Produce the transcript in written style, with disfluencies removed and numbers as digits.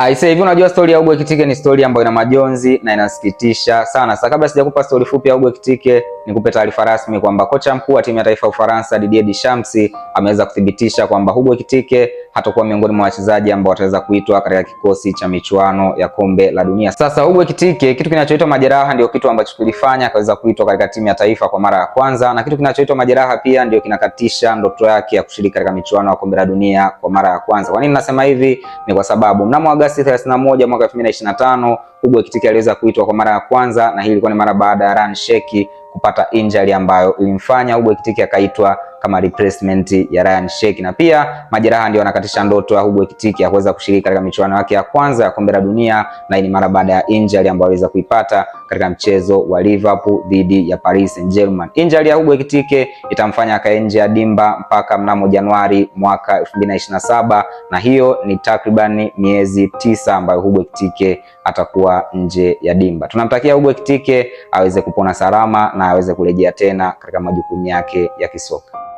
Aisee, hivi unajua story ya Hugo Ekitike ni story ambayo ina majonzi na inasikitisha sana. Sasa kabla sijakupa story fupi ya Hugo Ekitike, nikupe taarifa rasmi kwamba kocha mkuu wa timu ya taifa ya Ufaransa Didier Deschamps ameweza kuthibitisha kwamba Hugo Ekitike hatakuwa miongoni mwa wachezaji ambao wataweza kuitwa katika kikosi cha michuano ya kombe la dunia. Sasa Hugo Ekitike, kitu kinachoitwa majeraha ndio kitu ambacho kilifanya akaweza kuitwa katika timu ya taifa kwa mara ya kwanza, na kitu kinachoitwa majeraha pia ndio kinakatisha ndoto yake ya kushiriki katika michuano ya kombe la dunia kwa mara ya kwanza. Kwa nini nasema hivi? Ni kwa sababu mnamo Agosti 31 mwaka 2025 Hugo Ekitike aliweza kuitwa kwa mara ya kwanza, na hii ilikuwa ni mara baada ya Ryan Sheikh kupata injury ambayo ilimfanya Hugo Ekitike akaitwa kama replacement ya Ryan Sheikh. Na pia majeraha ndio yanakatisha ndoto ya Hugo Ekitike ya kuweza kushiriki katika michuano yake ya kwanza ya kombe la dunia, na hii ni mara baada ya injury ambayo aliweza kuipata katika mchezo wa Liverpool dhidi ya Paris Saint-Germain. Injury ya Hugo Ekitike itamfanya akae nje ya dimba mpaka mnamo Januari mwaka 2027, na hiyo ni takriban miezi 9 ambayo Hugo Ekitike atakuwa nje ya dimba. Tunamtakia Hugo Ekitike aweze kupona salama na aweze kurejea tena katika majukumu yake ya kisoka.